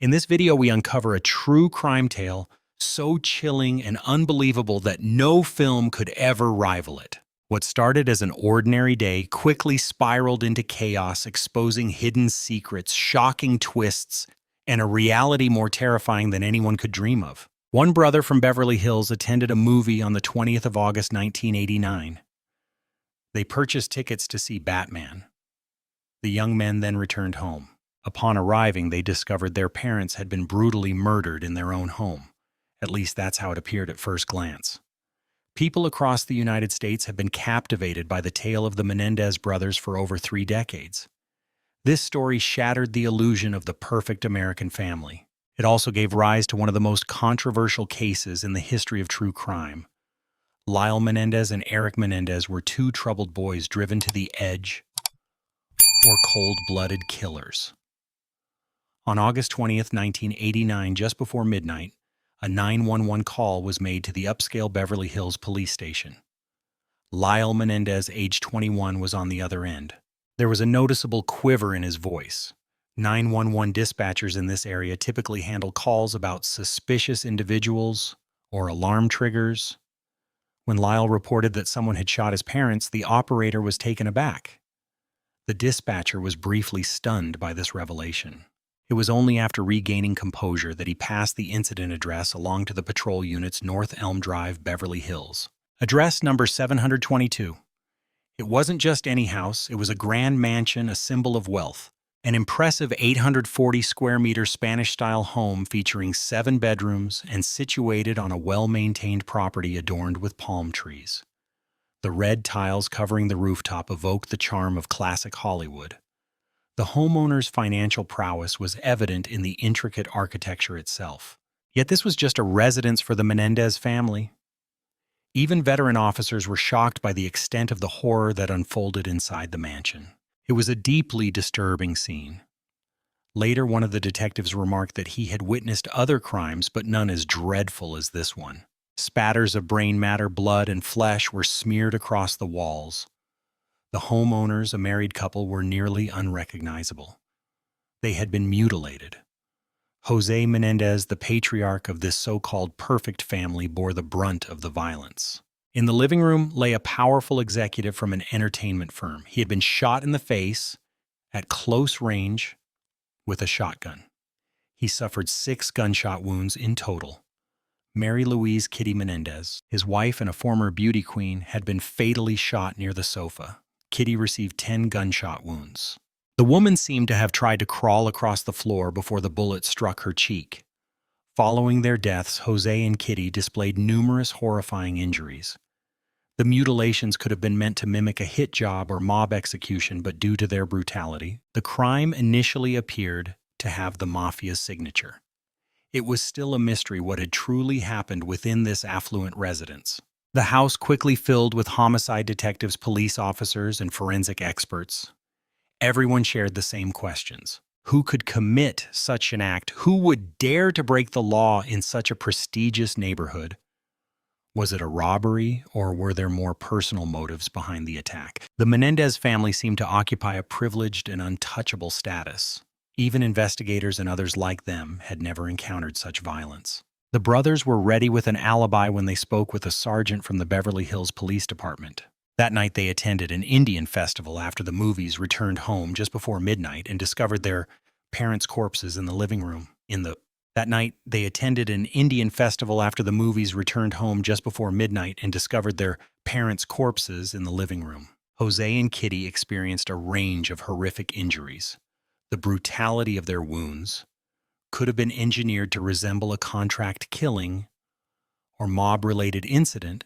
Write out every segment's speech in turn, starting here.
In this video, we uncover a true crime tale so chilling and unbelievable that no film could ever rival it. What started as an ordinary day quickly spiraled into chaos, exposing hidden secrets, shocking twists, and a reality more terrifying than anyone could dream of. One brother from Beverly Hills attended a movie on the 20th of August, 1989. They purchased tickets to see Batman. The young men then returned home. Upon arriving, they discovered their parents had been brutally murdered in their own home. At least that's how it appeared at first glance. People across the United States have been captivated by the tale of the Menendez brothers for over 3 decades. This story shattered the illusion of the perfect American family. It also gave rise to one of the most controversial cases in the history of true crime. Lyle Menendez and Eric Menendez were 2 troubled boys driven to the edge or cold-blooded killers. On August 20th, 1989, just before midnight, a 911 call was made to the upscale Beverly Hills police station. Lyle Menendez, age 21, was on the other end. There was a noticeable quiver in his voice. 911 dispatchers in this area typically handle calls about suspicious individuals or alarm triggers. When Lyle reported that someone had shot his parents, the operator was taken aback. The dispatcher was briefly stunned by this revelation. It was only after regaining composure that he passed the incident address along to the patrol unit's North Elm Drive, Beverly Hills. Address number 722. It wasn't just any house, it was a grand mansion, a symbol of wealth. An impressive 840 square meter Spanish-style home featuring 7 bedrooms and situated on a well-maintained property adorned with palm trees. The red tiles covering the rooftop evoked the charm of classic Hollywood. The homeowner's financial prowess was evident in the intricate architecture itself. Yet this was just a residence for the Menendez family. Even veteran officers were shocked by the extent of the horror that unfolded inside the mansion. It was a deeply disturbing scene. Later, one of the detectives remarked that he had witnessed other crimes, but none as dreadful as this one. Spatters of brain matter, blood, and flesh were smeared across the walls. The homeowners, a married couple, were nearly unrecognizable. They had been mutilated. Jose Menendez, the patriarch of this so-called perfect family, bore the brunt of the violence. In the living room lay a powerful executive from an entertainment firm. He had been shot in the face at close range with a shotgun. He suffered 6 gunshot wounds in total. Mary Louise Kitty Menendez, his wife and a former beauty queen, had been fatally shot near the sofa. Kitty received 10 gunshot wounds. The woman seemed to have tried to crawl across the floor before the bullet struck her cheek. Following their deaths, Jose and Kitty displayed numerous horrifying injuries. The mutilations could have been meant to mimic a hit job or mob execution, but due to their brutality, the crime initially appeared to have the Mafia's signature. It was still a mystery what had truly happened within this affluent residence. The house quickly filled with homicide detectives, police officers, and forensic experts. Everyone shared the same questions. Who could commit such an act? Who would dare to break the law in such a prestigious neighborhood? Was it a robbery, or were there more personal motives behind the attack? The Menendez family seemed to occupy a privileged and untouchable status. Even investigators and others like them had never encountered such violence. The brothers were ready with an alibi when they spoke with a sergeant from the Beverly Hills Police Department. That night they attended an Indian festival after the movies, returned home just before midnight, and discovered their parents' corpses in the living room. That night they attended an Indian festival after the movies, returned home just before midnight, and discovered their parents' corpses in the living room. Jose and Kitty experienced a range of horrific injuries. The brutality of their wounds could have been engineered to resemble a contract killing or mob-related incident,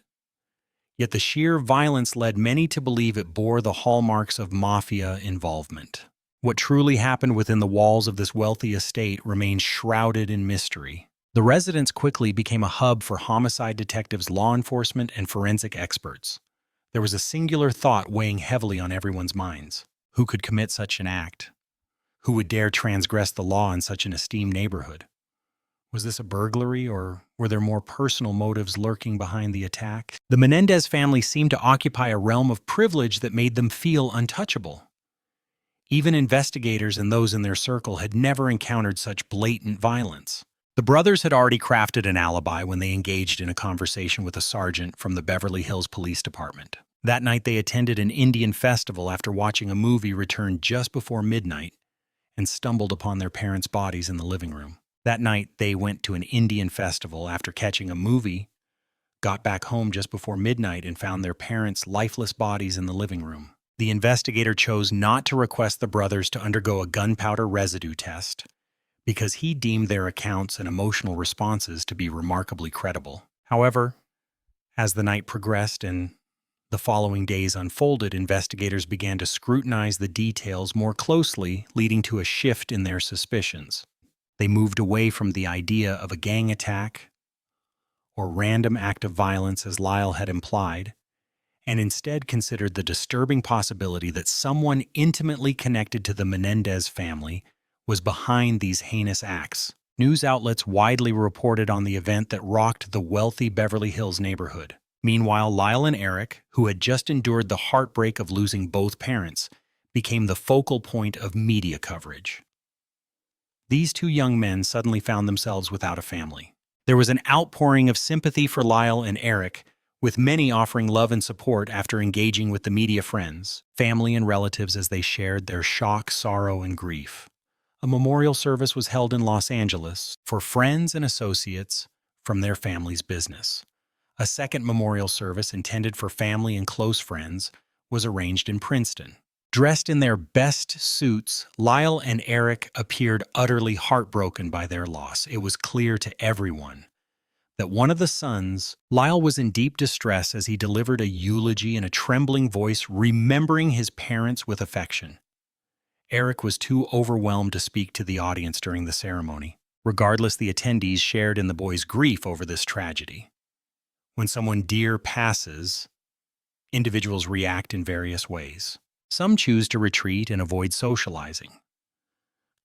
yet the sheer violence led many to believe it bore the hallmarks of mafia involvement. What truly happened within the walls of this wealthy estate remains shrouded in mystery. The residence quickly became a hub for homicide detectives, law enforcement, and forensic experts. There was a singular thought weighing heavily on everyone's minds. Who could commit such an act? Who would dare transgress the law in such an esteemed neighborhood? Was this a burglary, or were there more personal motives lurking behind the attack? The Menendez family seemed to occupy a realm of privilege that made them feel untouchable. Even investigators and those in their circle had never encountered such blatant violence. The brothers had already crafted an alibi when they engaged in a conversation with a sergeant from the Beverly Hills Police Department. That night they attended an Indian festival after watching a movie returned just before midnight and stumbled upon their parents' bodies in the living room. That night they went to an Indian festival after catching a movie, got back home just before midnight and found their parents' lifeless bodies in the living room. The investigator chose not to request the brothers to undergo a gunpowder residue test because he deemed their accounts and emotional responses to be remarkably credible. However, as the night progressed and the following days unfolded, investigators began to scrutinize the details more closely, leading to a shift in their suspicions. They moved away from the idea of a gang attack or random act of violence as Lyle had implied, and instead considered the disturbing possibility that someone intimately connected to the Menendez family was behind these heinous acts. News outlets widely reported on the event that rocked the wealthy Beverly Hills neighborhood. Meanwhile, Lyle and Eric, who had just endured the heartbreak of losing both parents, became the focal point of media coverage. These two young men suddenly found themselves without a family. There was an outpouring of sympathy for Lyle and Eric, with many offering love and support after engaging with the media friends, family, and relatives as they shared their shock, sorrow, and grief. A memorial service was held in Los Angeles for friends and associates from their family's business. A second memorial service intended for family and close friends was arranged in Princeton. Dressed in their best suits, Lyle and Eric appeared utterly heartbroken by their loss. It was clear to everyone that one of the sons, Lyle, was in deep distress as he delivered a eulogy in a trembling voice, remembering his parents with affection. Eric was too overwhelmed to speak to the audience during the ceremony. Regardless, the attendees shared in the boy's grief over this tragedy. When someone dear passes, individuals react in various ways. Some choose to retreat and avoid socializing.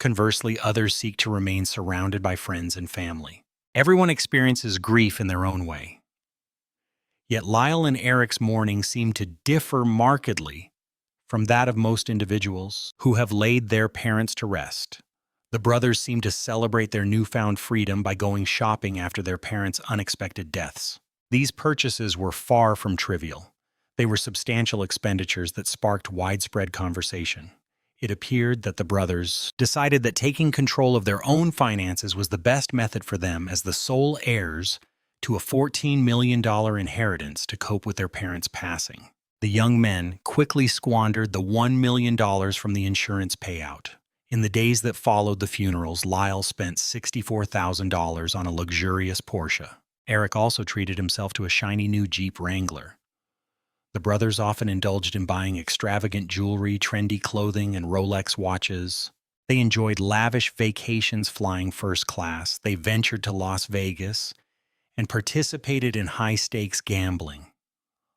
Conversely, others seek to remain surrounded by friends and family. Everyone experiences grief in their own way. Yet Lyle and Eric's mourning seemed to differ markedly from that of most individuals who have laid their parents to rest. The brothers seemed to celebrate their newfound freedom by going shopping after their parents' unexpected deaths. These purchases were far from trivial. They were substantial expenditures that sparked widespread conversation. It appeared that the brothers decided that taking control of their own finances was the best method for them as the sole heirs to a $14 million inheritance to cope with their parents' passing. The young men quickly squandered the $1 million from the insurance payout. In the days that followed the funerals, Lyle spent $64,000 on a luxurious Porsche. Eric also treated himself to a shiny new Jeep Wrangler. The brothers often indulged in buying extravagant jewelry, trendy clothing, and Rolex watches. They enjoyed lavish vacations flying first class. They ventured to Las Vegas and participated in high-stakes gambling.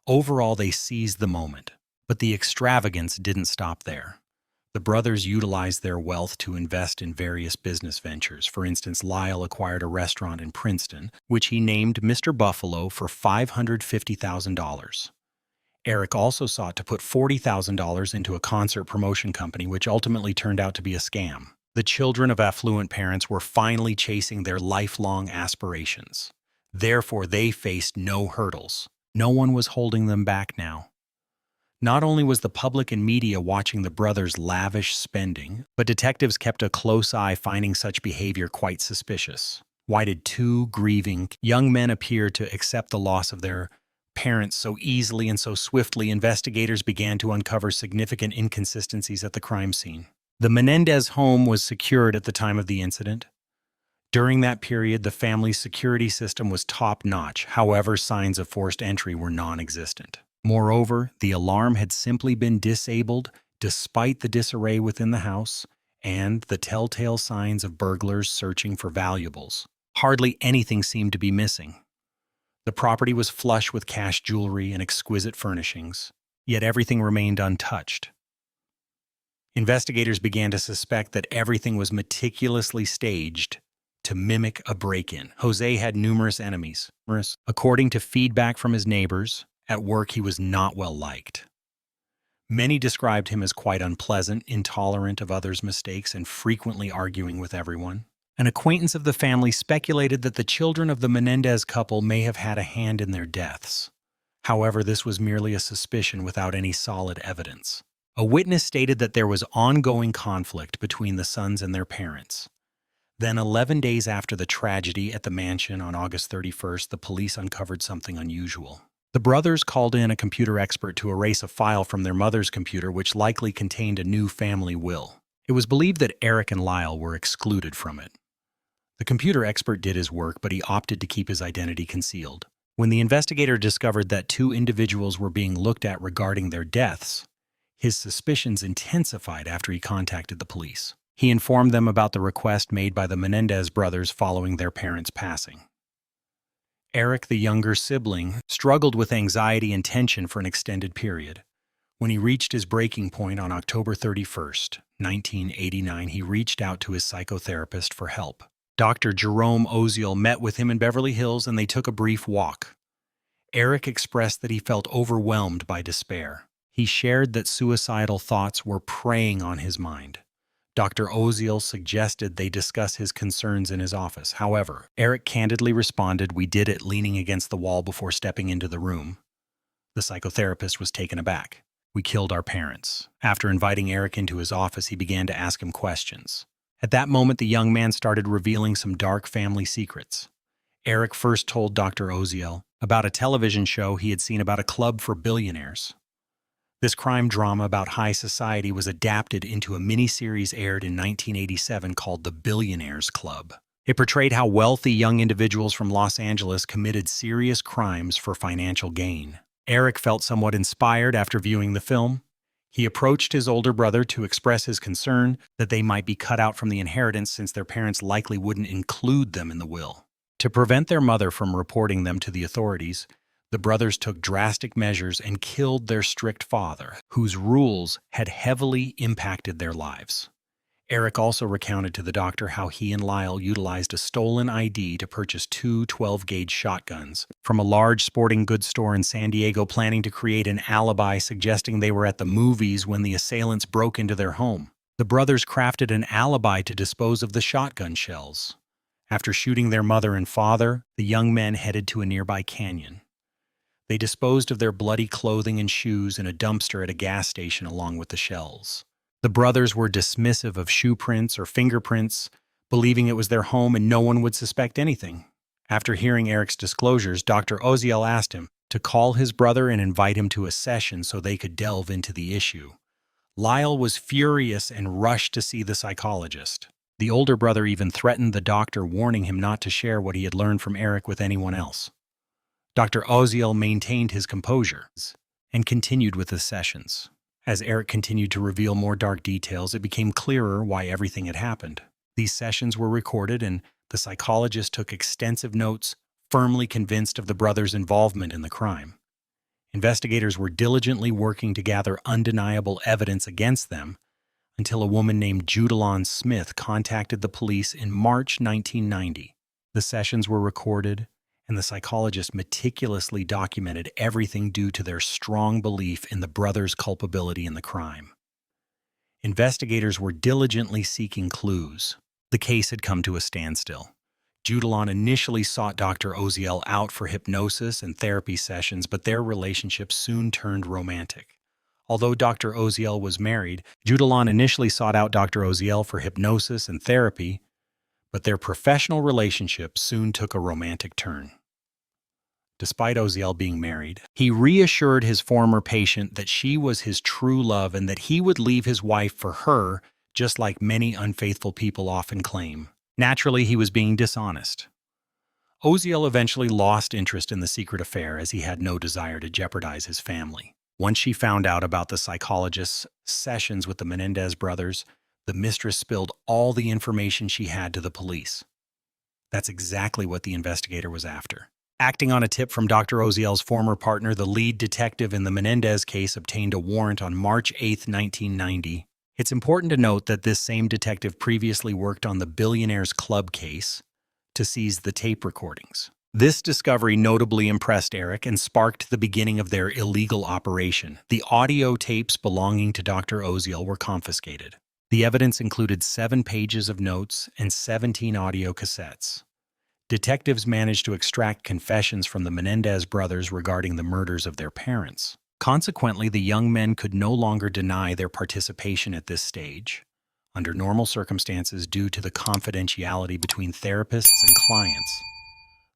Overall, they seized the moment, but the extravagance didn't stop there. The brothers utilized their wealth to invest in various business ventures. For instance, Lyle acquired a restaurant in Princeton, which he named Mr. Buffalo for $550,000. Eric also sought to put $40,000 into a concert promotion company, which ultimately turned out to be a scam. The children of affluent parents were finally chasing their lifelong aspirations. Therefore, they faced no hurdles. No one was holding them back now. Not only was the public and media watching the brothers' lavish spending, but detectives kept a close eye, finding such behavior quite suspicious. Why did two grieving young men appear to accept the loss of their parents so easily and so swiftly? Investigators began to uncover significant inconsistencies at the crime scene. The Menendez home was secured at the time of the incident. During that period, the family's security system was top-notch. However, signs of forced entry were non-existent. Moreover, the alarm had simply been disabled despite the disarray within the house and the telltale signs of burglars searching for valuables. Hardly anything seemed to be missing. The property was flush with cash jewelry and exquisite furnishings, yet everything remained untouched. Investigators began to suspect that everything was meticulously staged to mimic a break-in. Jose had numerous enemies. According to feedback from his neighbors, at work he was not well liked. Many described him as quite unpleasant, intolerant of others' mistakes, and frequently arguing with everyone. An acquaintance of the family speculated that the children of the Menendez couple may have had a hand in their deaths. However, this was merely a suspicion without any solid evidence. A witness stated that there was ongoing conflict between the sons and their parents. Then, 11 days after the tragedy at the mansion on August 31st, the police uncovered something unusual. The brothers called in a computer expert to erase a file from their mother's computer which likely contained a new family will. It was believed that Eric and Lyle were excluded from it. The computer expert did his work, but he opted to keep his identity concealed. When the investigator discovered that two individuals were being looked at regarding their deaths, his suspicions intensified after he contacted the police. He informed them about the request made by the Menendez brothers following their parents' passing. Eric, the younger sibling, struggled with anxiety and tension for an extended period. When he reached his breaking point on October 31st, 1989, he reached out to his psychotherapist for help. Dr. Jerome Oziel met with him in Beverly Hills and they took a brief walk. Eric expressed that he felt overwhelmed by despair. He shared that suicidal thoughts were preying on his mind. Dr. Oziel suggested they discuss his concerns in his office. However, Eric candidly responded, "We did it," leaning against the wall before stepping into the room. The psychotherapist was taken aback. "We killed our parents." After inviting Eric into his office, he began to ask him questions. At that moment, the young man started revealing some dark family secrets. Eric first told Dr. Oziel about a television show he had seen about a club for billionaires. This crime drama about high society was adapted into a miniseries aired in 1987 called The Billionaires Club. It portrayed how wealthy young individuals from Los Angeles committed serious crimes for financial gain. Eric felt somewhat inspired after viewing the film. He approached his older brother to express his concern that they might be cut out from the inheritance since their parents likely wouldn't include them in the will. To prevent their mother from reporting them to the authorities, the brothers took drastic measures and killed their strict father, whose rules had heavily impacted their lives. Eric also recounted to the doctor how he and Lyle utilized a stolen ID to purchase two 12-gauge shotguns from a large sporting goods store in San Diego, planning to create an alibi suggesting they were at the movies when the assailants broke into their home. The brothers crafted an alibi to dispose of the shotgun shells. After shooting their mother and father, the young men headed to a nearby canyon. They disposed of their bloody clothing and shoes in a dumpster at a gas station along with the shells. The brothers were dismissive of shoe prints or fingerprints, believing it was their home and no one would suspect anything. After hearing Eric's disclosures, Dr. Oziel asked him to call his brother and invite him to a session so they could delve into the issue. Lyle was furious and rushed to see the psychologist. The older brother even threatened the doctor, warning him not to share what he had learned from Eric with anyone else. Dr. Oziel maintained his composure and continued with the sessions. As Eric continued to reveal more dark details, it became clearer why everything had happened. These sessions were recorded, and the psychologist took extensive notes, firmly convinced of the brothers' involvement in the crime. Investigators were diligently working to gather undeniable evidence against them until a woman named Judalon Smith contacted the police in March 1990. The sessions were recorded, and the psychologist meticulously documented everything due to their strong belief in the brothers' culpability in the crime. Investigators were diligently seeking clues. The case had come to a standstill. Judalon initially sought Dr. Oziel out for hypnosis and therapy sessions, but their relationship soon turned romantic. Although Dr. Oziel was married, Judalon initially sought out Dr. Oziel for hypnosis and therapy, but their professional relationship soon took a romantic turn. Despite Oziel being married, he reassured his former patient that she was his true love and that he would leave his wife for her, just like many unfaithful people often claim. Naturally, he was being dishonest. Oziel eventually lost interest in the secret affair as he had no desire to jeopardize his family. Once she found out about the psychologist's sessions with the Menendez brothers, the mistress spilled all the information she had to the police. That's exactly what the investigator was after. Acting on a tip from Dr. Oziel's former partner, the lead detective in the Menendez case obtained a warrant on March 8, 1990. It's important to note that this same detective previously worked on the Billionaires Club case to seize the tape recordings. This discovery notably impressed Eric and sparked the beginning of their illegal operation. The audio tapes belonging to Dr. Oziel were confiscated. The evidence included 7 pages of notes and 17 audio cassettes. Detectives managed to extract confessions from the Menendez brothers regarding the murders of their parents. Consequently, the young men could no longer deny their participation at this stage. Under normal circumstances, due to the confidentiality between therapists and clients,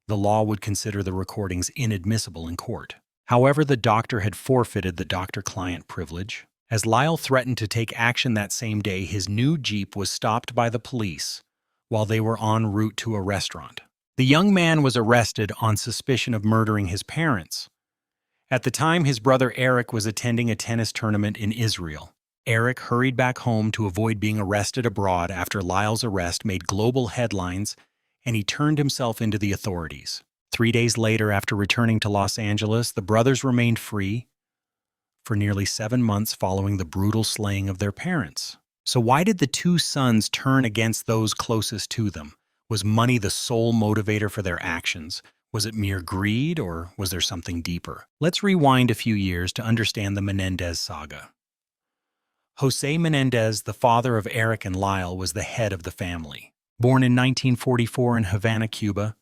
the law would consider the recordings inadmissible in court. However, the doctor had forfeited the doctor-client privilege. As Lyle threatened to take action that same day, his new Jeep was stopped by the police while they were en route to a restaurant. The young man was arrested on suspicion of murdering his parents. At the time, his brother Eric was attending a tennis tournament in Israel. Eric hurried back home to avoid being arrested abroad after Lyle's arrest made global headlines, and he turned himself into the authorities. 3 days later, after returning to Los Angeles, the brothers remained free for nearly 7 months following the brutal slaying of their parents. So why did the two sons turn against those closest to them? Was money the sole motivator for their actions? Was it mere greed, or was there something deeper? Let's rewind a few years to understand the Menendez saga. Jose Menendez, the father of Eric and Lyle, was the head of the family. Born in 1944 in Havana, Cuba,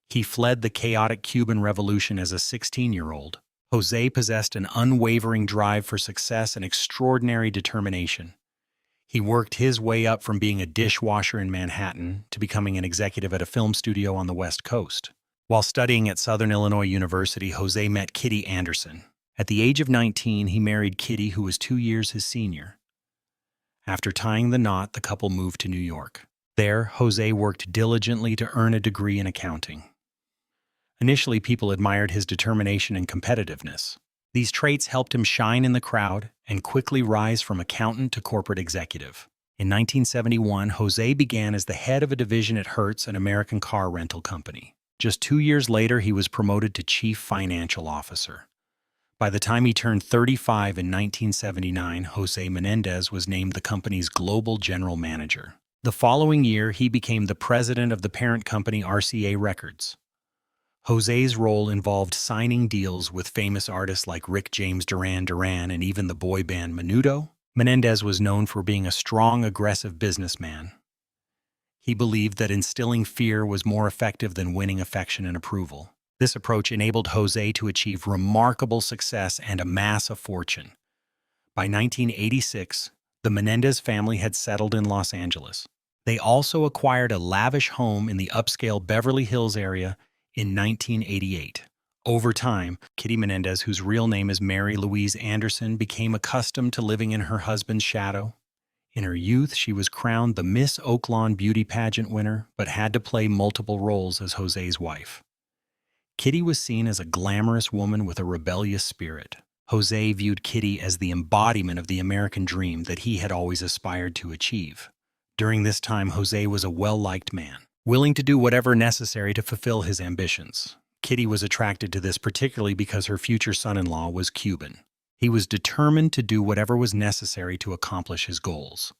he fled the chaotic Cuban Revolution as a 16-year-old. Jose possessed an unwavering drive for success and extraordinary determination. He worked his way up from being a dishwasher in Manhattan to becoming an executive at a film studio on the West Coast. While studying at Southern Illinois University, Jose met Kitty Anderson. At the age of 19, he married Kitty, who was 2 years his senior. After tying the knot, the couple moved to New York. There, Jose worked diligently to earn a degree in accounting. Initially, people admired his determination and competitiveness. These traits helped him shine in the crowd and quickly rise from accountant to corporate executive. In 1971, Jose began as the head of a division at Hertz, an American car rental company. Just 2 years later, he was promoted to chief financial officer. By the time he turned 35 in 1979, Jose Menendez was named the company's global general manager. The following year, he became the president of the parent company RCA Records. Jose's role involved signing deals with famous artists like Rick James Duran Duran and even the boy band Menudo. Menendez was known for being a strong, aggressive businessman. He believed that instilling fear was more effective than winning affection and approval. This approach enabled Jose to achieve remarkable success and amass a fortune. By 1986, the Menendez family had settled in Los Angeles. They also acquired a lavish home in the upscale Beverly Hills area in 1988. Over time, Kitty Menendez, whose real name is Mary Louise Anderson, became accustomed to living in her husband's shadow. In her youth, she was crowned the Miss Oaklawn beauty pageant winner, but had to play multiple roles as Jose's wife. Kitty was seen as a glamorous woman with a rebellious spirit. Jose viewed Kitty as the embodiment of the American dream that he had always aspired to achieve. During this time, Jose was a well-liked man, willing to do whatever necessary to fulfill his ambitions. Kitty was attracted to this particularly because her future son-in-law was Cuban. He was determined to do whatever was necessary to accomplish his goals.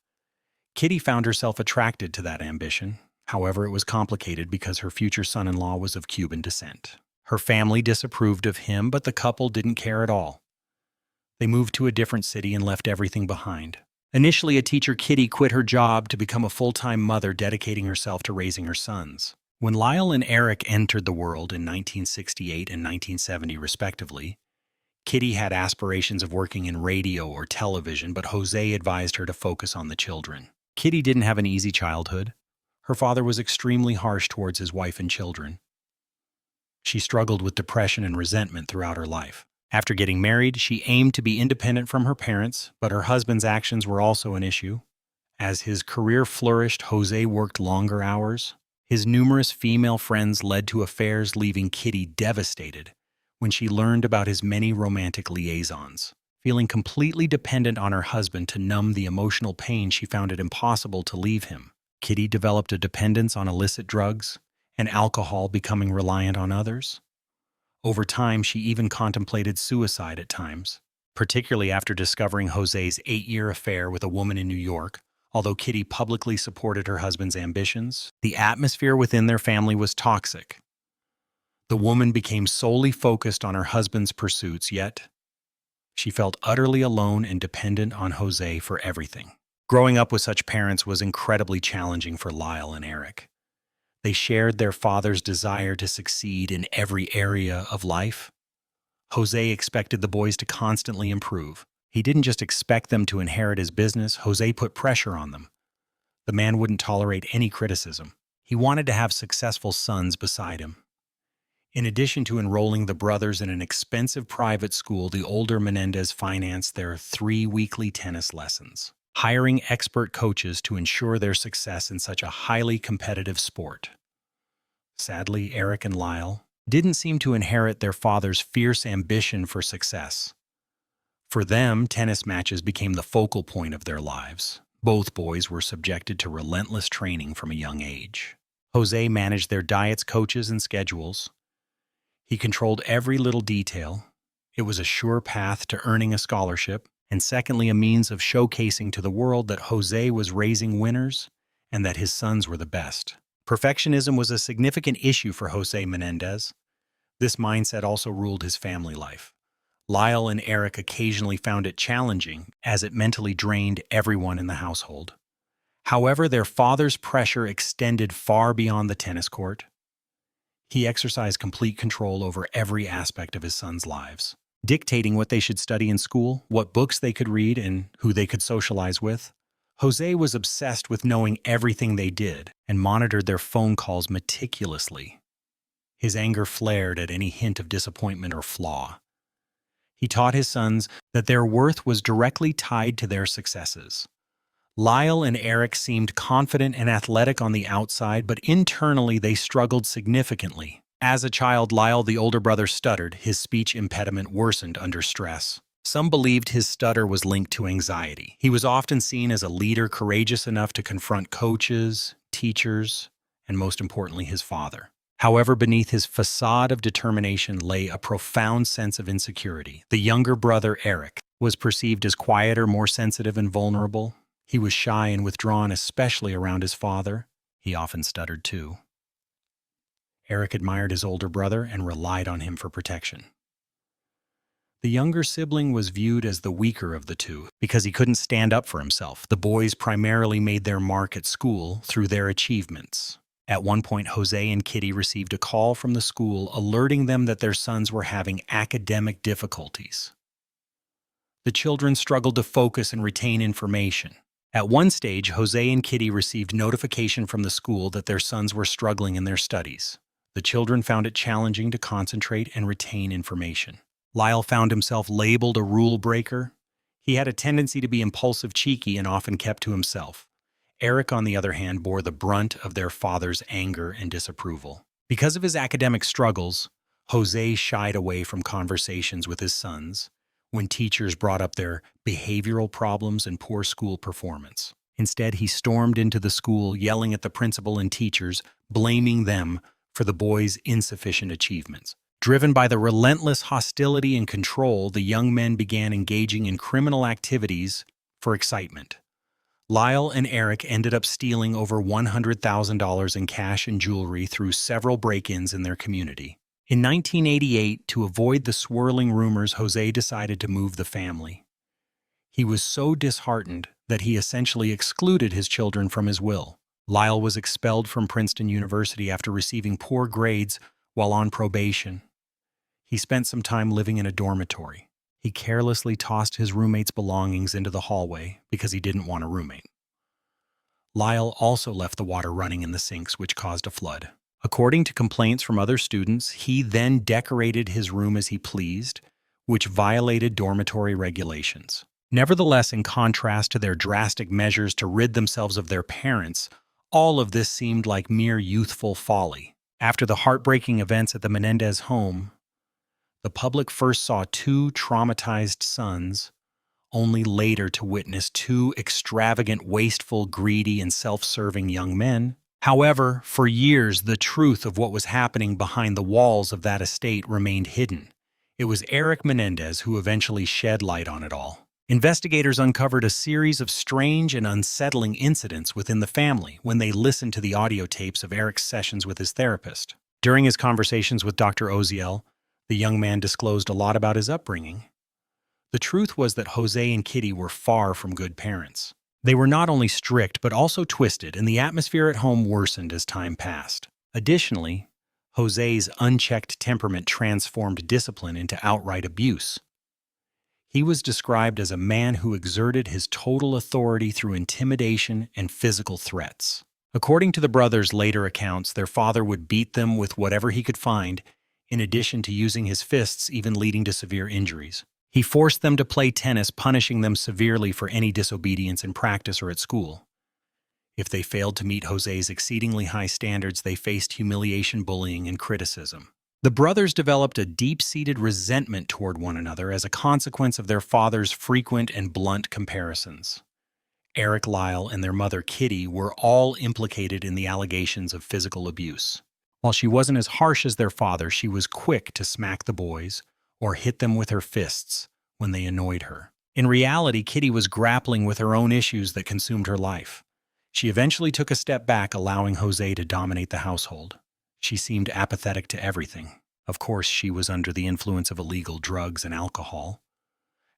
Kitty found herself attracted to that ambition. However, it was complicated because her future son-in-law was of Cuban descent. Her family disapproved of him, but the couple didn't care at all. They moved to a different city and left everything behind. Initially a teacher, Kitty quit her job to become a full-time mother, dedicating herself to raising her sons. When Lyle and Eric entered the world in 1968 and 1970 respectively, Kitty had aspirations of working in radio or television, but Jose advised her to focus on the children. Kitty didn't have an easy childhood. Her father was extremely harsh towards his wife and children. She struggled with depression and resentment throughout her life. After getting married, she aimed to be independent from her parents, but her husband's actions were also an issue. As his career flourished, Jose worked longer hours. His numerous female friends led to affairs, leaving Kitty devastated when she learned about his many romantic liaisons. Feeling completely dependent on her husband to numb the emotional pain, she found it impossible to leave him. Kitty developed a dependence on illicit drugs and alcohol, becoming reliant on others. Over time, she even contemplated suicide at times, particularly after discovering Jose's 8-year affair with a woman in New York. Although Kitty publicly supported her husband's ambitions, the atmosphere within their family was toxic. The woman became solely focused on her husband's pursuits, yet she felt utterly alone and dependent on Jose for everything. Growing up with such parents was incredibly challenging for Lyle and Eric. They shared their father's desire to succeed in every area of life. Jose expected the boys to constantly improve. He didn't just expect them to inherit his business, Jose put pressure on them. The man wouldn't tolerate any criticism. He wanted to have successful sons beside him. In addition to enrolling the brothers in an expensive private school, the older Menendez financed their 3 weekly tennis lessons, hiring expert coaches to ensure their success in such a highly competitive sport. Sadly, Eric and Lyle didn't seem to inherit their father's fierce ambition for success. For them, tennis matches became the focal point of their lives. Both boys were subjected to relentless training from a young age. Jose managed their diets, coaches, and schedules. He controlled every little detail. It was a sure path to earning a scholarship, and secondly, a means of showcasing to the world that Jose was raising winners and that his sons were the best. Perfectionism was a significant issue for Jose Menendez. This mindset also ruled his family life. Lyle and Eric occasionally found it challenging, as it mentally drained everyone in the household. However, their father's pressure extended far beyond the tennis court. He exercised complete control over every aspect of his sons' lives, dictating what they should study in school, what books they could read, and who they could socialize with. Jose was obsessed with knowing everything they did and monitored their phone calls meticulously. His anger flared at any hint of disappointment or flaw. He taught his sons that their worth was directly tied to their successes. Lyle and Eric seemed confident and athletic on the outside, but internally they struggled significantly. As a child, Lyle, the older brother, stuttered. His speech impediment worsened under stress. Some believed his stutter was linked to anxiety. He was often seen as a leader, courageous enough to confront coaches, teachers, and most importantly, his father. However, beneath his facade of determination lay a profound sense of insecurity. The younger brother, Eric, was perceived as quieter, more sensitive, and vulnerable. He was shy and withdrawn, especially around his father. He often stuttered too. Eric admired his older brother and relied on him for protection. The younger sibling was viewed as the weaker of the two because he couldn't stand up for himself. The boys primarily made their mark at school through their achievements. At one point, Jose and Kitty received a call from the school alerting them that their sons were having academic difficulties. The children struggled to focus and retain information. At one stage, Jose and Kitty received notification from the school that their sons were struggling in their studies. The children found it challenging to concentrate and retain information. Lyle found himself labeled a rule breaker. He had a tendency to be impulsive, cheeky, and often kept to himself. Eric, on the other hand, bore the brunt of their father's anger and disapproval. Because of his academic struggles, Jose shied away from conversations with his sons when teachers brought up their behavioral problems and poor school performance. Instead, he stormed into the school, yelling at the principal and teachers, blaming them for the boys' insufficient achievements. Driven by the relentless hostility and control, the young men began engaging in criminal activities for excitement. Lyle and Eric ended up stealing over $100,000 in cash and jewelry through several break-ins in their community. In 1988, to avoid the swirling rumors, Jose decided to move the family. He was so disheartened that he essentially excluded his children from his will. Lyle was expelled from Princeton University after receiving poor grades while on probation. He spent some time living in a dormitory. He carelessly tossed his roommate's belongings into the hallway because he didn't want a roommate. Lyle also left the water running in the sinks, which caused a flood. According to complaints from other students, he then decorated his room as he pleased, which violated dormitory regulations. Nevertheless, in contrast to their drastic measures to rid themselves of their parents, all of this seemed like mere youthful folly. After the heartbreaking events at the Menendez home, the public first saw two traumatized sons, only later to witness two extravagant, wasteful, greedy, and self-serving young men. However, for years, the truth of what was happening behind the walls of that estate remained hidden. It was Eric Menendez who eventually shed light on it all. Investigators uncovered a series of strange and unsettling incidents within the family when they listened to the audio tapes of Eric's sessions with his therapist. During his conversations with Dr. Oziel, the young man disclosed a lot about his upbringing. The truth was that Jose and Kitty were far from good parents. They were not only strict but also twisted, and the atmosphere at home worsened as time passed. Additionally, Jose's unchecked temperament transformed discipline into outright abuse. He was described as a man who exerted his total authority through intimidation and physical threats. According to the brothers' later accounts, their father would beat them with whatever he could find, in addition to using his fists, even leading to severe injuries. He forced them to play tennis, punishing them severely for any disobedience in practice or at school. If they failed to meet Jose's exceedingly high standards, they faced humiliation, bullying, and criticism. The brothers developed a deep-seated resentment toward one another as a consequence of their father's frequent and blunt comparisons. Eric, Lyle, and their mother, Kitty, were all implicated in the allegations of physical abuse. While she wasn't as harsh as their father, she was quick to smack the boys or hit them with her fists when they annoyed her. In reality, Kitty was grappling with her own issues that consumed her life. She eventually took a step back, allowing Jose to dominate the household. She seemed apathetic to everything. Of course, she was under the influence of illegal drugs and alcohol.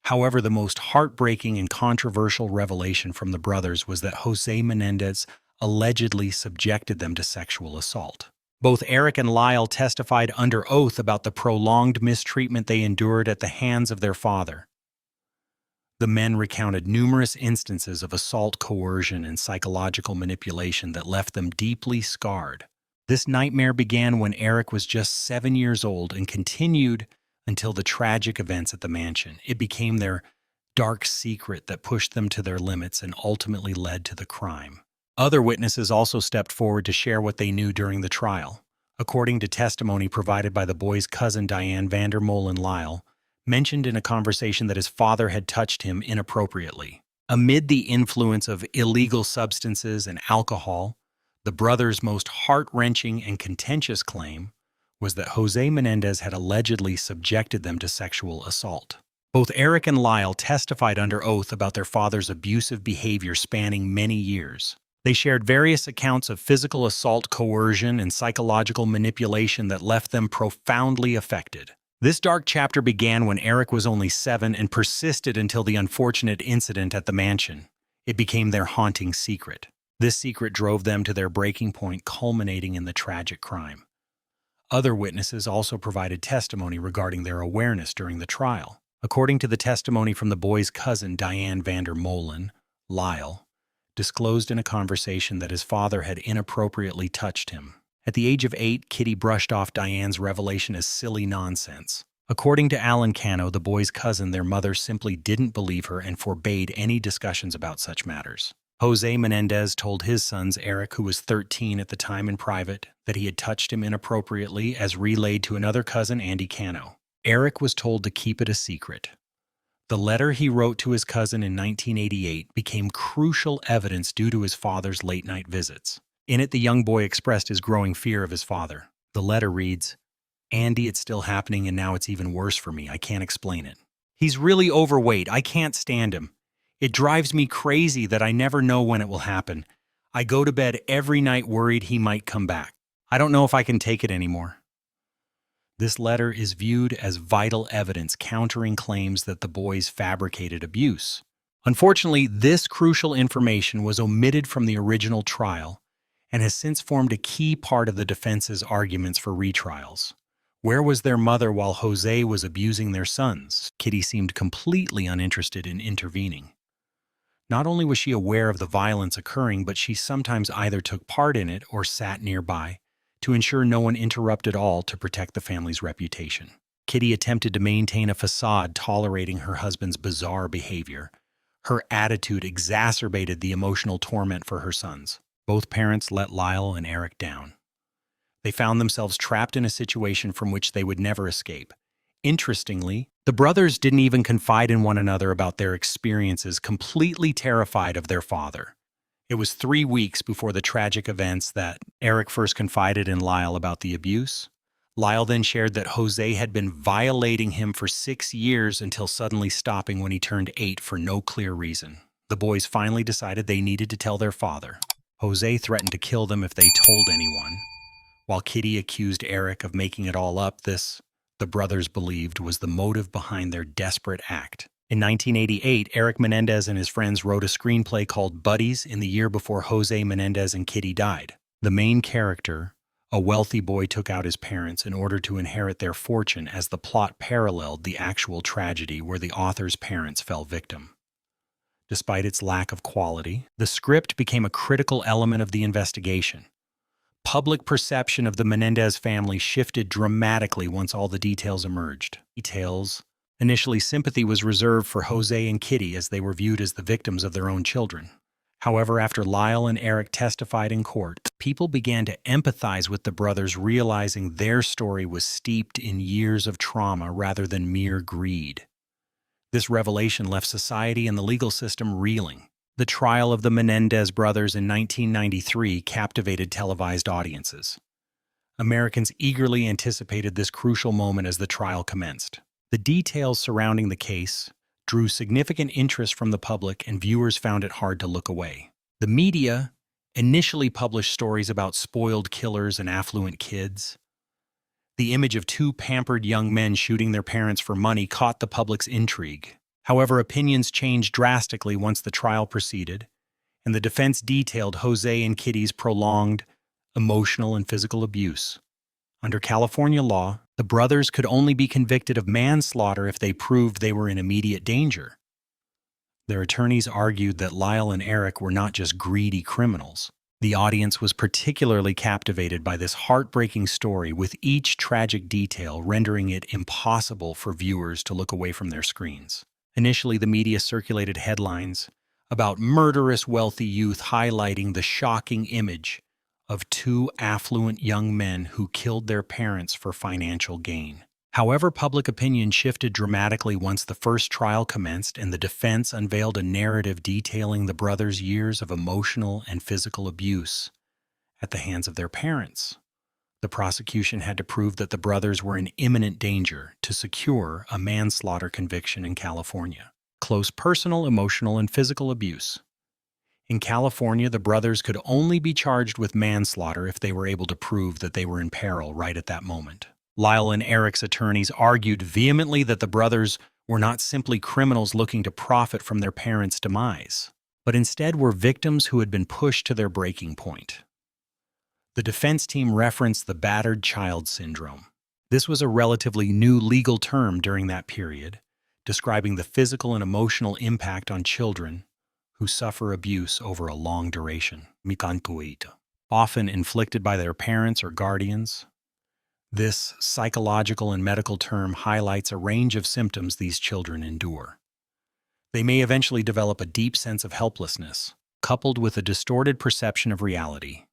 However, the most heartbreaking and controversial revelation from the brothers was that Jose Menendez allegedly subjected them to sexual assault. Both Eric and Lyle testified under oath about the prolonged mistreatment they endured at the hands of their father. The men recounted numerous instances of assault, coercion, and psychological manipulation that left them deeply scarred. This nightmare began when Eric was just 7 years old and continued until the tragic events at the mansion. It became their dark secret that pushed them to their limits and ultimately led to the crime. Other witnesses also stepped forward to share what they knew during the trial. According to testimony provided by the boy's cousin Diane Vander Molen, Lyle mentioned in a conversation that his father had touched him inappropriately. Amid the influence of illegal substances and alcohol, the brothers' most heart-wrenching and contentious claim was that Jose Menendez had allegedly subjected them to sexual assault. Both Eric and Lyle testified under oath about their father's abusive behavior spanning many years. They shared various accounts of physical assault, coercion, and psychological manipulation that left them profoundly affected. This dark chapter began when Eric was only 7 and persisted until the unfortunate incident at the mansion. It became their haunting secret. This secret drove them to their breaking point, culminating in the tragic crime. Other witnesses also provided testimony regarding their awareness during the trial. According to the testimony from the boy's cousin, Diane Vander Molen, Lyle disclosed in a conversation that his father had inappropriately touched him. At the age of 8, Kitty brushed off Diane's revelation as silly nonsense. According to Alan Cano, the boy's cousin, their mother simply didn't believe her and forbade any discussions about such matters. Jose Menendez told his sons, Eric, who was 13 at the time, in private, that he had touched him inappropriately, as relayed to another cousin, Andy Cano. Eric was told to keep it a secret. The letter he wrote to his cousin in 1988 became crucial evidence due to his father's late-night visits. In it, the young boy expressed his growing fear of his father. The letter reads, "Andy, it's still happening, and now it's even worse for me. I can't explain it. He's really overweight. I can't stand him. It drives me crazy that I never know when it will happen. I go to bed every night worried he might come back. I don't know if I can take it anymore." This letter is viewed as vital evidence countering claims that the boys fabricated abuse. Unfortunately, this crucial information was omitted from the original trial and has since formed a key part of the defense's arguments for retrials. Where was their mother while Jose was abusing their sons? Kitty seemed completely uninterested in intervening. Not only was she aware of the violence occurring, but she sometimes either took part in it or sat nearby to ensure no one interrupted all to protect the family's reputation. Kitty attempted to maintain a facade tolerating her husband's bizarre behavior. Her attitude exacerbated the emotional torment for her sons. Both parents let Lyle and Eric down. They found themselves trapped in a situation from which they would never escape. Interestingly, the brothers didn't even confide in one another about their experiences, completely terrified of their father. It was 3 weeks before the tragic events that Eric first confided in Lyle about the abuse. Lyle then shared that Jose had been violating him for 6 years until suddenly stopping when he turned 8 for no clear reason. The boys finally decided they needed to tell their father. Jose threatened to kill them if they told anyone. While Kitty accused Eric of making it all up, this, the brothers believed, was the motive behind their desperate act. In 1988, Eric Menendez and his friends wrote a screenplay called Buddies in the year before Jose Menendez and Kitty died. The main character, a wealthy boy, took out his parents in order to inherit their fortune, as the plot paralleled the actual tragedy where the author's parents fell victim. Despite its lack of quality, the script became a critical element of the investigation. Public perception of the Menendez family shifted dramatically once all the details emerged. Initially, sympathy was reserved for Jose and Kitty as they were viewed as the victims of their own children. However, after Lyle and Eric testified in court, people began to empathize with the brothers, realizing their story was steeped in years of trauma rather than mere greed. This revelation left society and the legal system reeling. The trial of the Menendez brothers in 1993 captivated televised audiences. Americans eagerly anticipated this crucial moment as the trial commenced. The details surrounding the case drew significant interest from the public, and viewers found it hard to look away. The media initially published stories about spoiled killers and affluent kids. The image of two pampered young men shooting their parents for money caught the public's intrigue. However, opinions changed drastically once the trial proceeded, and the defense detailed Jose and Kitty's prolonged emotional and physical abuse. Under California law, the brothers could only be convicted of manslaughter if they proved they were in immediate danger. Their attorneys argued that Lyle and Eric were not just greedy criminals. The audience was particularly captivated by this heartbreaking story, with each tragic detail rendering it impossible for viewers to look away from their screens. Initially, the media circulated headlines about murderous wealthy youth, highlighting the shocking image of two affluent young men who killed their parents for financial gain. However, public opinion shifted dramatically once the first trial commenced and the defense unveiled a narrative detailing the brothers' years of emotional and physical abuse at the hands of their parents. The prosecution had to prove that the brothers were in imminent danger to secure a manslaughter conviction in California. Close personal, emotional, and physical abuse. In California, the brothers could only be charged with manslaughter if they were able to prove that they were in peril right at that moment. Lyle and Eric's attorneys argued vehemently that the brothers were not simply criminals looking to profit from their parents' demise, but instead were victims who had been pushed to their breaking point. The defense team referenced the battered child syndrome. This was a relatively new legal term during that period, describing the physical and emotional impact on children who suffer abuse over a long duration, often inflicted by their parents or guardians. This psychological and medical term highlights a range of symptoms these children endure. They may eventually develop a deep sense of helplessness, coupled with a distorted perception of reality.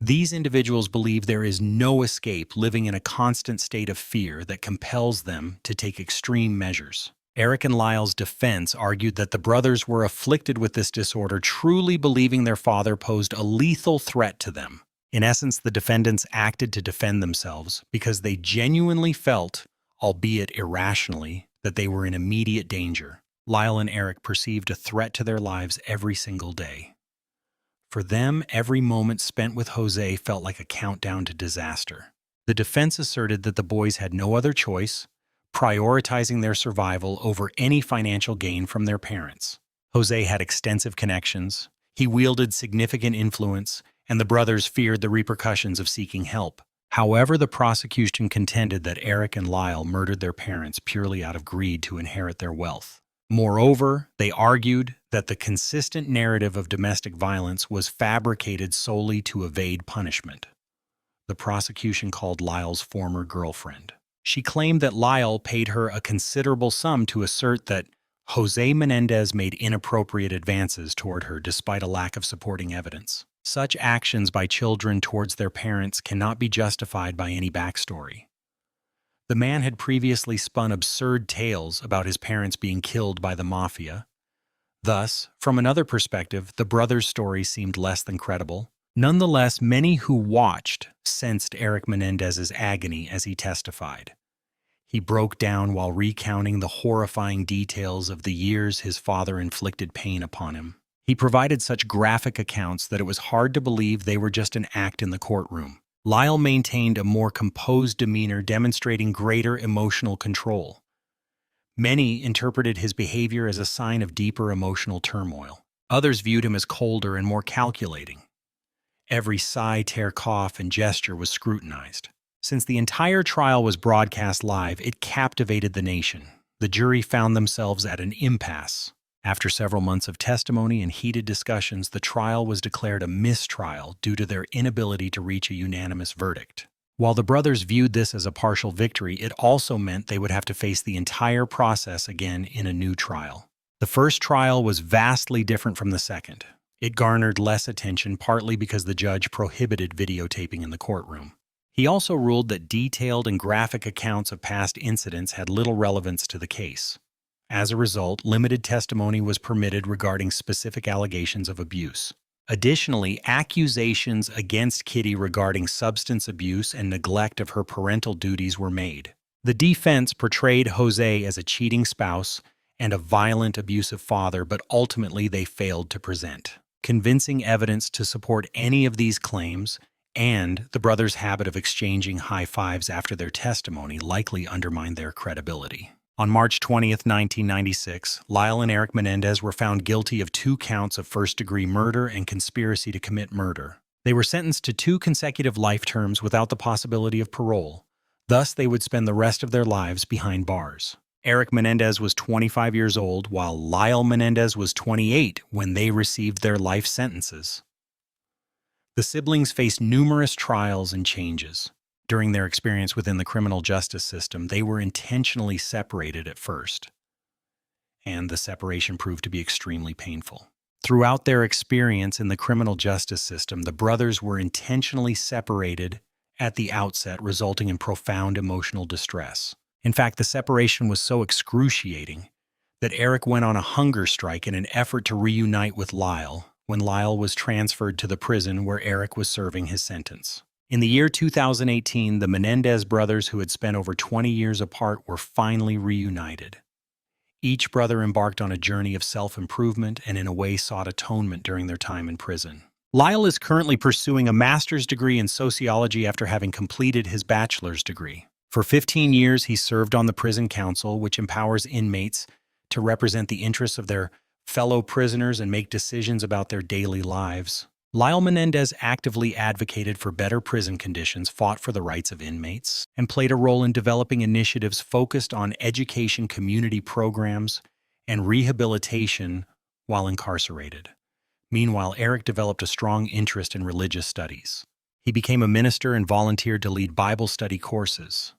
These individuals believe there is no escape, living in a constant state of fear that compels them to take extreme measures. Eric and Lyle's defense argued that the brothers were afflicted with this disorder, truly believing their father posed a lethal threat to them. In essence, the defendants acted to defend themselves because they genuinely felt, albeit irrationally, that they were in immediate danger. Lyle and Eric perceived a threat to their lives every single day. For them, every moment spent with Jose felt like a countdown to disaster. The defense asserted that the boys had no other choice, prioritizing their survival over any financial gain from their parents. Jose had extensive connections, he wielded significant influence, and the brothers feared the repercussions of seeking help. However, the prosecution contended that Eric and Lyle murdered their parents purely out of greed to inherit their wealth. Moreover, they argued that the consistent narrative of domestic violence was fabricated solely to evade punishment. The prosecution called Lyle's former girlfriend. She claimed that Lyle paid her a considerable sum to assert that Jose Menendez made inappropriate advances toward her despite a lack of supporting evidence. Such actions by children towards their parents cannot be justified by any backstory. The man had previously spun absurd tales about his parents being killed by the Mafia. Thus, from another perspective, the brothers' story seemed less than credible. Nonetheless, many who watched sensed Eric Menendez's agony as he testified. He broke down while recounting the horrifying details of the years his father inflicted pain upon him. He provided such graphic accounts that it was hard to believe they were just an act in the courtroom. Lyle maintained a more composed demeanor, demonstrating greater emotional control. Many interpreted his behavior as a sign of deeper emotional turmoil. Others viewed him as colder and more calculating. Every sigh, tear, cough, and gesture was scrutinized. Since the entire trial was broadcast live, it captivated the nation. The jury found themselves at an impasse. After several months of testimony and heated discussions, the trial was declared a mistrial due to their inability to reach a unanimous verdict. While the brothers viewed this as a partial victory, it also meant they would have to face the entire process again in a new trial. The first trial was vastly different from the second. It garnered less attention, partly because the judge prohibited videotaping in the courtroom. He also ruled that detailed and graphic accounts of past incidents had little relevance to the case. As a result, limited testimony was permitted regarding specific allegations of abuse. Additionally, accusations against Kitty regarding substance abuse and neglect of her parental duties were made. The defense portrayed Jose as a cheating spouse and a violent, abusive father, but ultimately they failed to present convincing evidence to support any of these claims, and the brothers' habit of exchanging high fives after their testimony likely undermined their credibility. On March 20, 1996, Lyle and Eric Menendez were found guilty of 2 counts of first-degree murder and conspiracy to commit murder. They were sentenced to 2 consecutive life terms without the possibility of parole. Thus, they would spend the rest of their lives behind bars. Eric Menendez was 25 years old, while Lyle Menendez was 28 when they received their life sentences. The siblings faced numerous trials and changes. During their experience within the criminal justice system, they were intentionally separated at first, and the separation proved to be extremely painful. Throughout their experience in the criminal justice system, the brothers were intentionally separated at the outset, resulting in profound emotional distress. In fact, the separation was so excruciating that Eric went on a hunger strike in an effort to reunite with Lyle when Lyle was transferred to the prison where Eric was serving his sentence. In the year 2018, the Menendez brothers, who had spent over 20 years apart, were finally reunited. Each brother embarked on a journey of self-improvement and in a way sought atonement during their time in prison. Lyle is currently pursuing a master's degree in sociology after having completed his bachelor's degree. For 15 years, he served on the prison council, which empowers inmates to represent the interests of their fellow prisoners and make decisions about their daily lives. Lyle Menendez actively advocated for better prison conditions, fought for the rights of inmates, and played a role in developing initiatives focused on education, community programs, and rehabilitation while incarcerated. Meanwhile, Eric developed a strong interest in religious studies. He became a minister and volunteered to lead Bible study courses.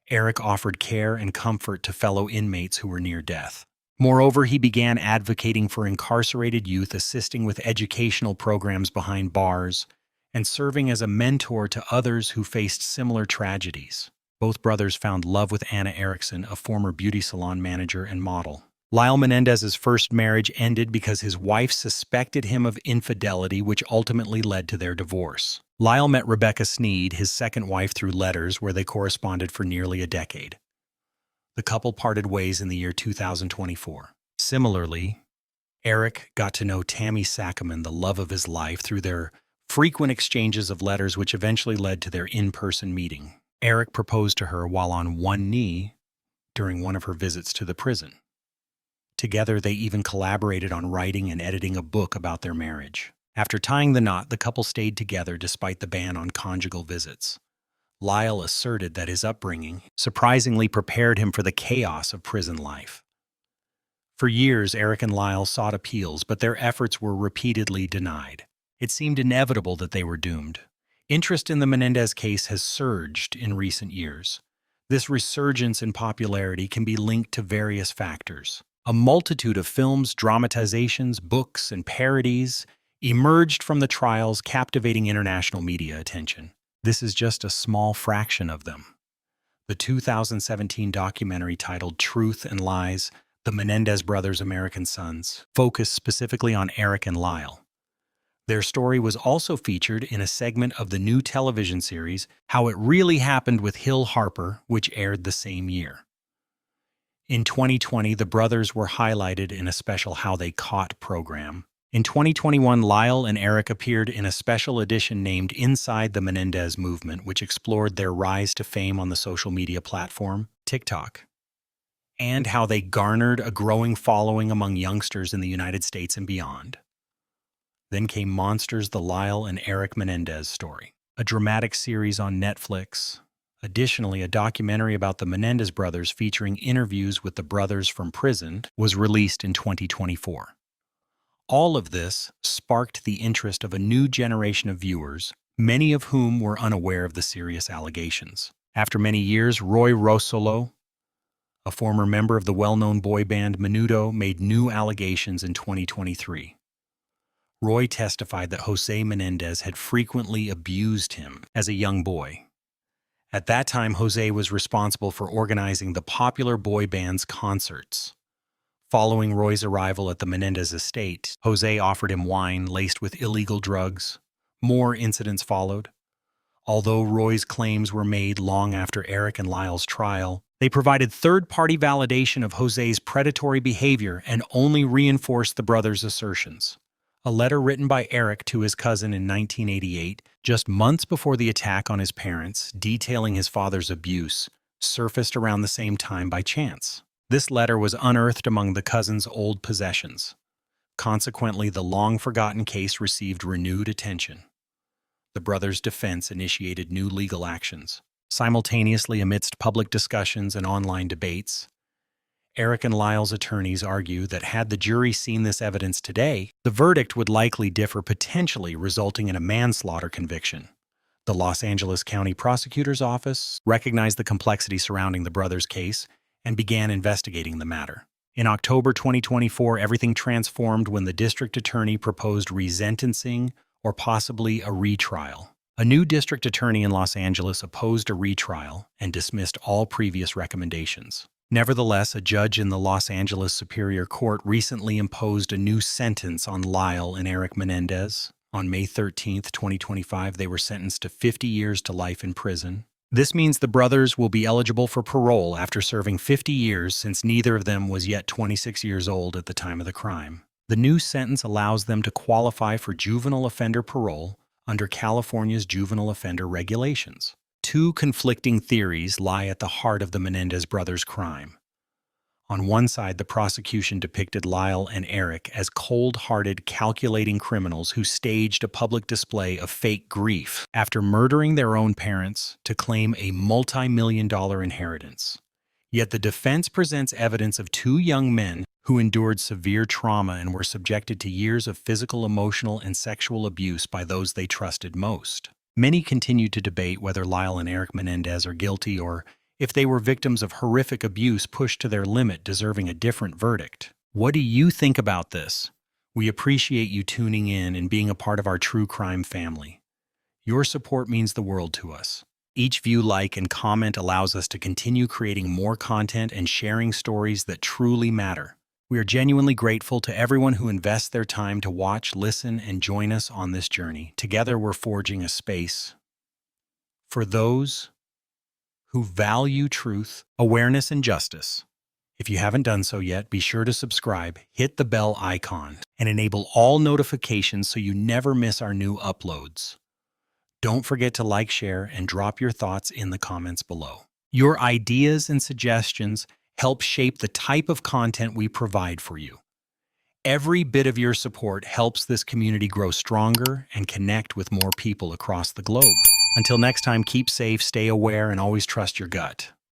Eric offered care and comfort to fellow inmates who were near death. Moreover, he began advocating for incarcerated youth, assisting with educational programs behind bars, and serving as a mentor to others who faced similar tragedies. Both brothers found love with Anna Erickson, a former beauty salon manager and model. Lyle Menendez's first marriage ended because his wife suspected him of infidelity, which ultimately led to their divorce. Lyle met Rebecca Sneed, his second wife, through letters where they corresponded for nearly a decade. The couple parted ways in the year 2024. Similarly, Eric got to know Tammy Sackerman, the love of his life, through their frequent exchanges of letters, which eventually led to their in-person meeting. Eric proposed to her while on one knee during one of her visits to the prison. Together, they even collaborated on writing and editing a book about their marriage. After tying the knot, the couple stayed together despite the ban on conjugal visits. Lyle asserted that his upbringing surprisingly prepared him for the chaos of prison life. For years, Eric and Lyle sought appeals, but their efforts were repeatedly denied. It seemed inevitable that they were doomed. Interest in the Menendez case has surged in recent years. This resurgence in popularity can be linked to various factors. A multitude of films, dramatizations, books, and parodies emerged from the trials, captivating international media attention. This is just a small fraction of them. The 2017 documentary titled Truth and Lies: The Menendez Brothers' American Sons focused specifically on Eric and Lyle. Their story was also featured in a segment of the new television series How It Really Happened with Hill Harper, which aired the same year. In 2020, the brothers were highlighted in a special How They Caught program, In 2021, Lyle and Eric appeared in a special edition named Inside the Menendez Movement, which explored their rise to fame on the social media platform, TikTok, and how they garnered a growing following among youngsters in the United States and beyond. Then came Monsters, the Lyle and Eric Menendez story, a dramatic series on Netflix. Additionally, a documentary about the Menendez brothers featuring interviews with the brothers from prison was released in 2024. All of this sparked the interest of a new generation of viewers, many of whom were unaware of the serious allegations. After many years, Roy Rossolo, a former member of the well-known boy band Menudo, made new allegations in 2023. Roy testified that Jose Menendez had frequently abused him as a young boy. At that time, Jose was responsible for organizing the popular boy band's concerts. Following Roy's arrival at the Menendez estate, Jose offered him wine laced with illegal drugs. More incidents followed. Although Roy's claims were made long after Eric and Lyle's trial, they provided third-party validation of Jose's predatory behavior and only reinforced the brothers' assertions. A letter written by Eric to his cousin in 1988, just months before the attack on his parents, detailing his father's abuse, surfaced around the same time by chance. This letter was unearthed among the cousin's old possessions. Consequently, the long-forgotten case received renewed attention. The brothers' defense initiated new legal actions. Simultaneously, amidst public discussions and online debates, Eric and Lyle's attorneys argue that had the jury seen this evidence today, the verdict would likely differ, potentially resulting in a manslaughter conviction. The Los Angeles County Prosecutor's Office recognized the complexity surrounding the brothers' case and began investigating the matter. In October 2024, everything transformed when the district attorney proposed resentencing or possibly a retrial. A new district attorney in Los Angeles opposed a retrial and dismissed all previous recommendations. Nevertheless, a judge in the Los Angeles Superior Court recently imposed a new sentence on Lyle and Eric Menendez. On May 13, 2025, they were sentenced to 50 years to life in prison. This means the brothers will be eligible for parole after serving 50 years, since neither of them was yet 26 years old at the time of the crime. The new sentence allows them to qualify for juvenile offender parole under California's juvenile offender regulations. Two conflicting theories lie at the heart of the Menendez brothers' crime. On one side, the prosecution depicted Lyle and Eric as cold-hearted, calculating criminals who staged a public display of fake grief after murdering their own parents to claim a multi-million-dollar inheritance. Yet the defense presents evidence of two young men who endured severe trauma and were subjected to years of physical, emotional, and sexual abuse by those they trusted most. Many continue to debate whether Lyle and Eric Menendez are guilty or if they were victims of horrific abuse pushed to their limit, deserving a different verdict. What do you think about this? We appreciate you tuning in and being a part of our true crime family. Your support means the world to us. Each view, like, and comment allows us to continue creating more content and sharing stories that truly matter. We are genuinely grateful to everyone who invests their time to watch, listen, and join us on this journey. Together, we're forging a space for those who value truth, awareness, and justice. If you haven't done so yet, be sure to subscribe, hit the bell icon, and enable all notifications so you never miss our new uploads. Don't forget to like, share, and drop your thoughts in the comments below. Your ideas and suggestions help shape the type of content we provide for you. Every bit of your support helps this community grow stronger and connect with more people across the globe. Until next time, keep safe, stay aware, and always trust your gut.